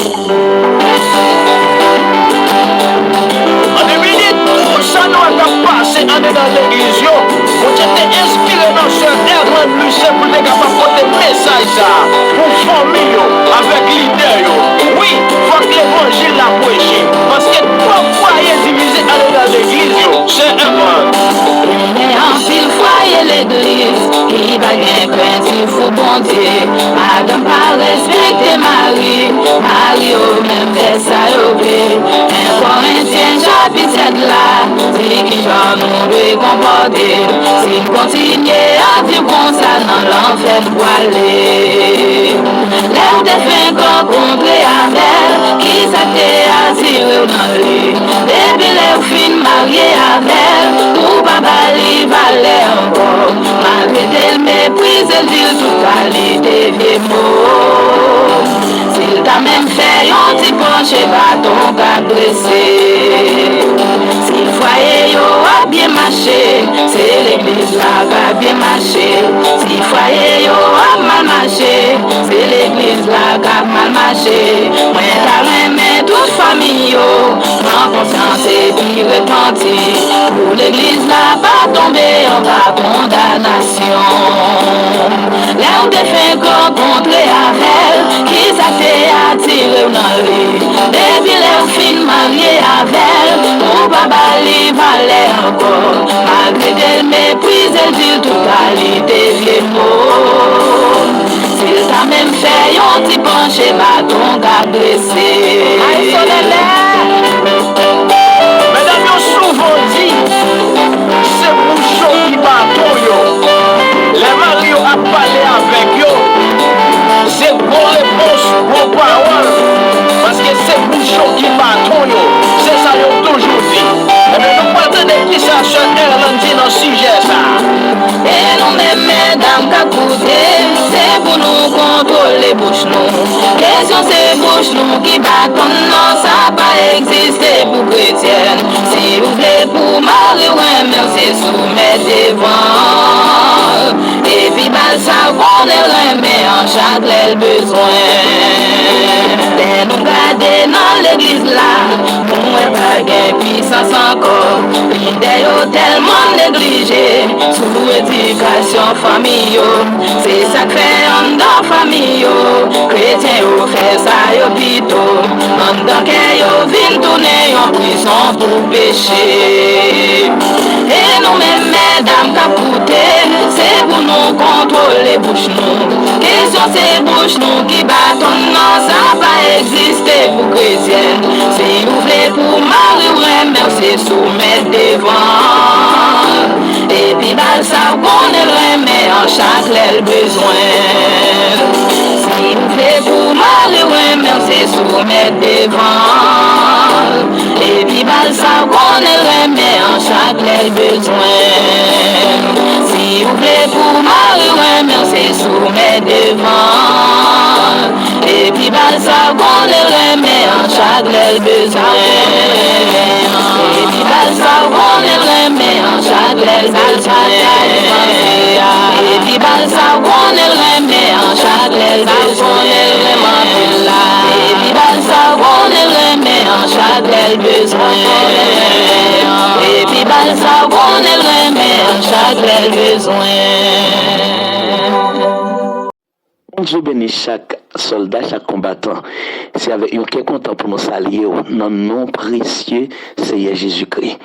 En 2 minutes, ça nous a passé en dans l'église. On était inspiré dans ce Herman Lucien pour les capables de porter message pour famille avec l'idée. Oui, il faut que l'évangile la prêché. Parce que trois foyers divisés dans l'église, c'est Herman. Mais en pile foyer l'église, qui va bien craindre, faut bon Dieu. Madame pas respecter Marie, Marie au même ça un Corinthien chapitre là, c'est qui va nous comporter. Si nous continuons à vivre comme ça dans l'enfer pour aller. L'air de fin rencontrer avec qui s'était attiré dans lui. Depuis les filles mariées avec tout papa lui valait encore. Malgré le mépris, elle dit tout qualité vieux mots. S'il t'a même fait un petit penché bâton qu'a blessé. Si le foyer a bien marché, c'est l'église là qui a bien marché. Si le foyer a mal marché, c'est l'église là qui a mal marché. Moi, t'as aimé toute famille, prends conscience et puis repentis. Pour l'église là, pas tomber en bas condamnation. Là où t'es fait rencontrer avec qui ça t'est attiré dans lui. Depuis les filles mariées avec mon papa lui valait encore. Malgré le mépris, elle dit tout qualité vieux mots. S'il t'a même fait un petit penché bâton qu'a blessé. Mesdames, yo souvent dit, c'est bouchon qui bâton yo. Les maris a parlé avec yo. C'est bon réponse, bon parole. Parce que c'est bouchon qui bâton yo. C'est ça yo toujours dit. Et bien nous partons qui ça sur Erland dit dans le sujet ça. Et nous même mesdames qu'à coûter, c'est pour nous contrôler bouche nous. Question c'est bouche nous qui bâton non, ça pas existé pour chrétienne. Si vous voulez pour Marie, ouais, merci soumettre devant. Et puis bal ça qu'on est remet en chaque le besoin. Et nous garder dans l'église là, nous est pas gain puissance encore. L'idée tellement négligée, sous éducation famille. C'est ça que fait en dans famille. Chrétien ou fait ça yo pito. En dans que yo vin tourner en prison pour péché. Et nous même mesdames capoutées, c'est pour nous contrôler bouche nous. Question c'est bouche nous qui bâtonnent, non ça pas exister pour chrétienne. Si vous voulez pour Marie, ouais, merci soumettre devant. Et puis bal ça qu'on est remet en chaque l'aile besoin. Si vous voulez pour Marie, ouais, merci soumettre devant. Et puis bal ça qu'on est remet en chaque l'aile besoin. Si vous voulez pour Marie, ouais, merci soumettre devant. Et puis bal ça qu'on est remet en chaque l'aile besoin. Et puis bal ça qu'on est remet en chaque l'aile besoin. Et puis bal ça qu'on est remet en chaque l'aile besoin. Et puis bal ça qu'on est remet en chaque l'aile besoin. Et puis bal ça qu'on est remet en chaque l'aile besoin. Dieu bénisse chaque soldat, chaque combattant. C'est avec un qui est content pour nous saluer dans le nom précieux Seigneur Jésus-Christ.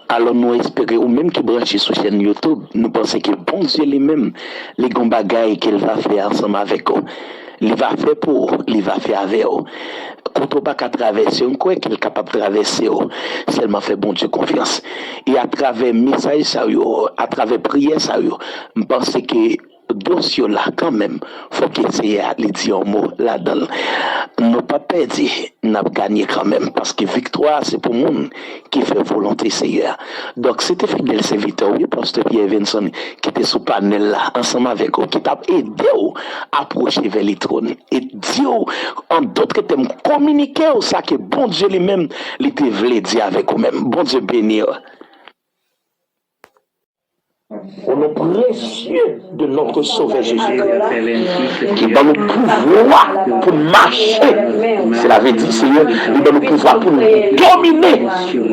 Alors nous espérons, ou même qui branchent sur chaîne YouTube, nous pensons que bon Dieu lui-même, les grands bagailles qu'il va faire ensemble avec eux. Il va faire pour, il va faire avec eux. Quand on va traverser, on croit qu'il est capable de traverser. Seulement fait bon Dieu confiance. Et à travers message, à travers prière, je pense que dossier là quand même faut qu'il essaye à lui dire un mot là-dedans. Nous pas perdu, n'a gagné quand même parce que victoire c'est pour monde qui fait volonté Seigneur. Donc c'était fidèle serviteur oui pasteur Pierre Vincent qui était sous panel là ensemble avec vous qui t'a aidé à approcher vers le trône et Dieu en d'autres termes communiquer au ça que bon Dieu lui-même il te voulait dire avec vous même. Bon Dieu béni. au nom précieux de notre Sauveur Jésus-Christ, qui donne le pouvoir pour marcher. C'est la dit, Seigneur, il donne le pouvoir pour dominer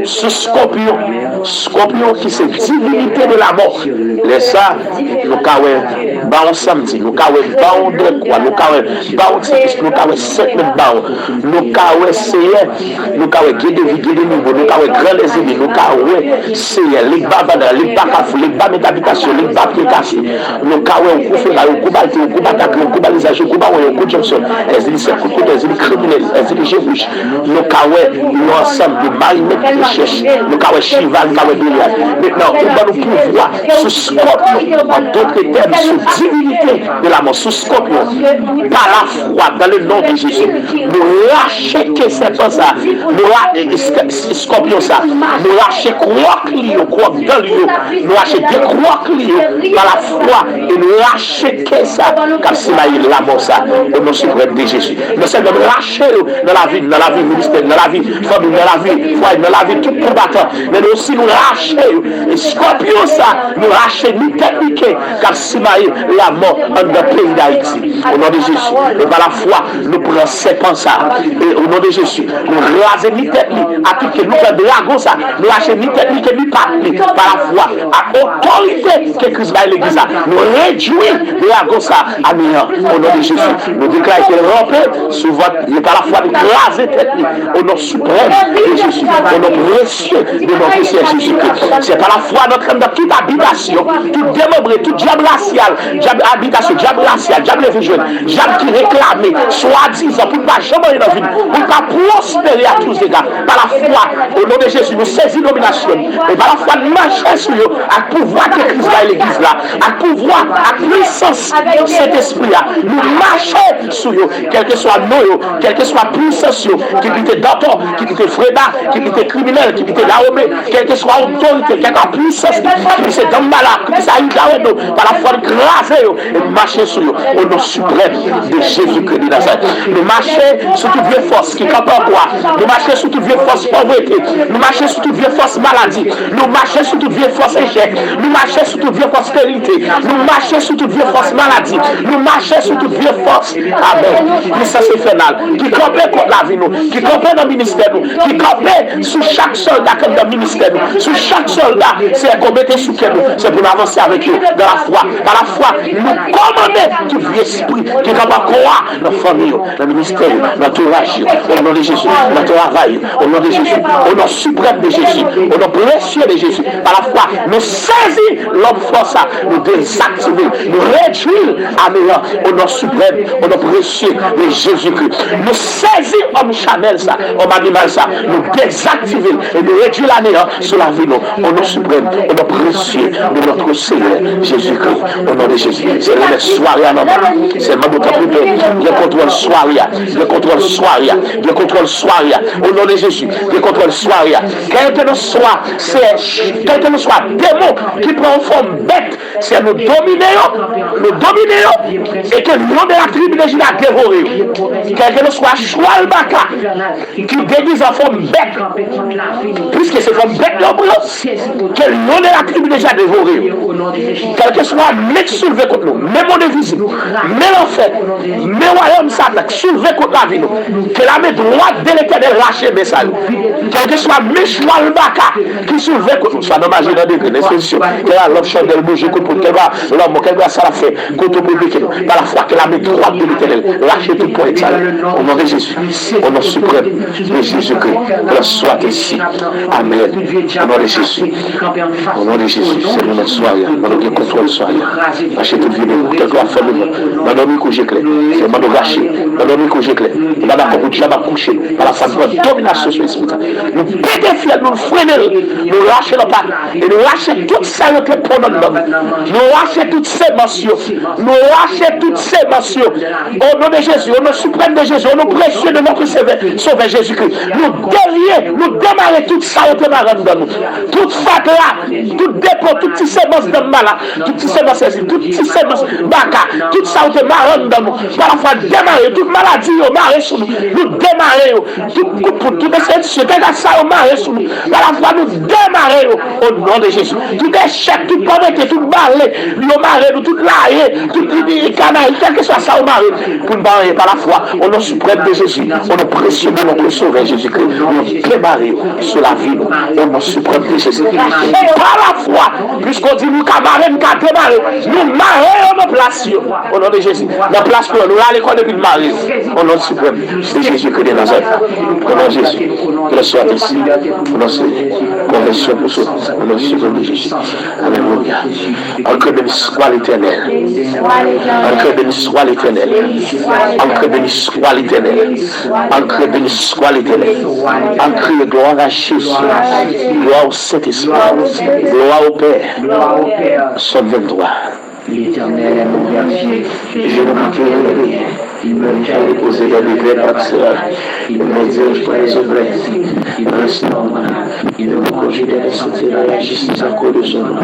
ce scorpion. Scorpion qui c'est divinité de la mort. Laisse ça, nous avons baon samedi, nous avons baon de quoi, nous avons baon tifis, nous avons 7 baon, nous avons Seigneur, nous avons guide de vie, guide de niveau, nous avons grand les ennemis, nous avons Seigneur, les bavades, les bacafou, les bas métabitation, les bas applications, nous avons un coup fait là, un coup battu, un coup battaque, un coup balisage, un coup baon, un coup Johnson, elles disent c'est coup de elles disent criminel, elles disent jésus, nous avons l'ensemble de marimètres de cherche, nous avons cheval, nous avons Bélial. Maintenant, on va nous pouvoir sous scorpion, en d'autres termes, sous divinité de la mort, sous scorpion, par la foi, dans le nom de Jésus, nous lâcher que c'est pas ça, nous lâcher scorpion ça, nous lâcher croix clio, croix dans l'eau, nous lâcher des croix clio, par la foi, et nous lâcher que ça, car c'est la mort ça, au nom suprême de Jésus. Nous sommes lâcher dans la vie ministère, dans la vie famille, dans la vie foyer, dans la vie tout combattant, mais nous aussi nous lâcher, et scorpion ça, nous lâcher ni technique, car c'est la mort dans le pays d'Haïti. Au nom de Jésus, et par la foi, nous prenons serpent ça, et au nom de Jésus, nous rasons ni technique, à tout que nous faisons dragon ça, nous lâcher ni technique, ni pape, par la foi, à autorité que Christ va l'église, nous réduisons dragon ça à néant. Au nom de Jésus, nous déclarons qu'il est rampé sous votre, et par la foi, nous raser technique, au nom suprême de Jésus, au nom précieux de notre Seigneur Jésus-Christ. C'est par la foi notre dans toute habitation, tout démembré, tout diable racial, diable habitation, diable racial, diable région, diable qui réclame, soi-disant, pour ne pas jamais dans la vie, pour ne pas prospérer à tous les gars. Par la foi, au nom de Jésus, nous saisissons domination. Et par la foi, nous marchons sur eux, à pouvoir que Christ va à l'église là, à pouvoir, à puissance de cet esprit-là. Nous marchons sur eux, quel que soit nous, quel que soit puissance, qui était Danton, qui était Freda, qui était criminel, qui était Laomé, quelle que soit autorité, quelle que soit puissance, qui était Dambala, qui était Aïdaoueno, par la foi de grâce, et nous marchons sur eux, au nom suprême de Jésus-Christ de Nazareth. Nous marchons sur toute vieille force qui campe en quoi. Nous marchons sur toute vieille force pauvreté. Nous marchons sur toute vieille force maladie. Nous marchons sur toute vieille force échec. Nous marchons sur toute vieille force stérilité. Nous marchons sur toute vieille force maladie. Nous marchons sur toute vieille force. Amen. Puissance infernale. Qui campait contre la vie, nous. Qui campait dans le ministère, nous. Qui campait sous chaque soldat comme dans le ministère, nous. Sous chaque soldat, c'est qu'on mettait sous quel nous. C'est pour avancer avec eux dans la foi. Par la foi, nous commandons tout vieux esprit qui est capable de croire dans la famille, dans le ministère, dans l'entourage, au nom de Jésus, dans le travail, au nom de Jésus, au nom suprême de Jésus, au nom précieux de Jésus. Par la foi, nous saisissons l'homme force, nous désactivons, nous réduisons à néant, au nom suprême, au nom précieux de Jésus-Christ. Nous saisissons homme Chanel, ça, homme animal, ça, nous désactivons et nous réduisons à néant sur la vie, au nom suprême, au nom précieux de notre Seigneur Jésus-Christ, au nom de Jésus. C'est la soirée à notre c'est ma boucle le contrôle soirée, le contrôle soirée, le contrôle soirée, au nom de Jésus, le contrôle soirée. Quel que nous soit, démon qui prend forme bête, c'est nous dominer, et que le nom de la tribu de Juda a dévoré. Quel que nous soit, Choualbaka, qui déguise en forme bête, puisque c'est forme bête l'oblige, que le nom de la tribu de Juda a dévoré. Quel que soit, mec soulevé contre nous, même mon devise, mais l'enfer, mais royaume Satan, soulevé contre la vie, que la main droite de l'éternel lâche mes salles. Quel que soit Meshwal Baka qui soulevé contre nous, soit dommage dans des dispositions, que la l'option de bouger contre qu'elle va, l'homme, qu'elle va ça la fait, contre le par la foi que la main droite de l'éternel lâche tout point de salle. Au nom de Jésus, au nom suprême de Jésus-Christ, que soit ici. Amen. Au nom de Jésus, au nom de Jésus, c'est notre soirée, notre contrôle soirée. Lâchez toute vidéo, quel que soit fait le dans nos couches éclairs, c'est mon gâché, dans nos couches éclaires, il va d'accord pour jamais coucher, par la force de domination sur l'esprit. Nous pédons fiers, nous freinons, nous lâchons le pas, et nous lâchons toutes ces que pour notre homme, nous lâchons toutes ces mentions, nous lâchons toutes ces sémence. Au nom de Jésus, au nom suprême de Jésus, au nom précieux de notre Sauveur Jésus-Christ, nous démarrer toute ça au démarrant dans nous. Toute fatla, tout dépôt, toute sémence de malade, toute sémence, toute sémence baka, toute ça au démarrant dans nous. Par la foi, démarrer, toute maladie, au marrer sur nous. Nous démarrer, tout coup pour tout ce que ça au marrer sur nous. Par la foi, nous démarrer au nom de Jésus. Tout échec, tout pauvreté, tout balai, nous marrer, tout lailler, tout canaille, quel que soit ça au marrer, pour nous barrer par la foi, au nom suprême de Jésus, au nom précieux de notre Sauveur Jésus-Christ, nous démarrer sur la vie, au nom suprême de Jésus. Par la foi, puisqu'on dit nous camarades, nous démarrer, nous marrer au nom place, au nom de Jésus. La place pour nous, là, l'école depuis le mari, au nom suprême de Jésus-Christ de Nazareth. Au nom de Jésus, que le soit ici, au nom de conversion pour soi, au nom suprême de Jésus. Alléluia. Encore béni soit l'Éternel. Encore béni soit l'Éternel. Encore béni soit l'Éternel. Encore béni soit l'Éternel. Encore gloire à Jésus. Gloire au Saint-Esprit. Gloire au Père. Somme 23. L'Éternel est mon berger, je ne manquerai rien. Il me fait reposer dans les verts pâturages. Il me dirige par les eaux braises. Il me restaure mon âme. Il me conduit dans les sentiers de la justice à cause de son nom.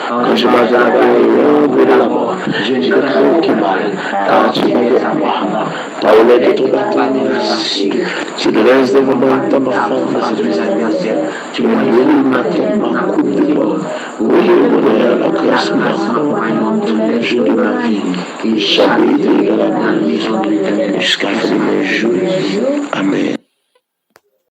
Quand je marche dans la paix de la mort, je ne crains aucun mal, car tu es avec moi. Ta houlette et ton bâton tu dresses devant moi ton enfant face de mes adversaires. Tu me nourris ma tête, ma coupe de bois. Oui, le bonheur, la grâce, ma je de ma vie, et j'habiterai dans la maison de l'Éternel jusqu'à la fin de mes jours. Amen.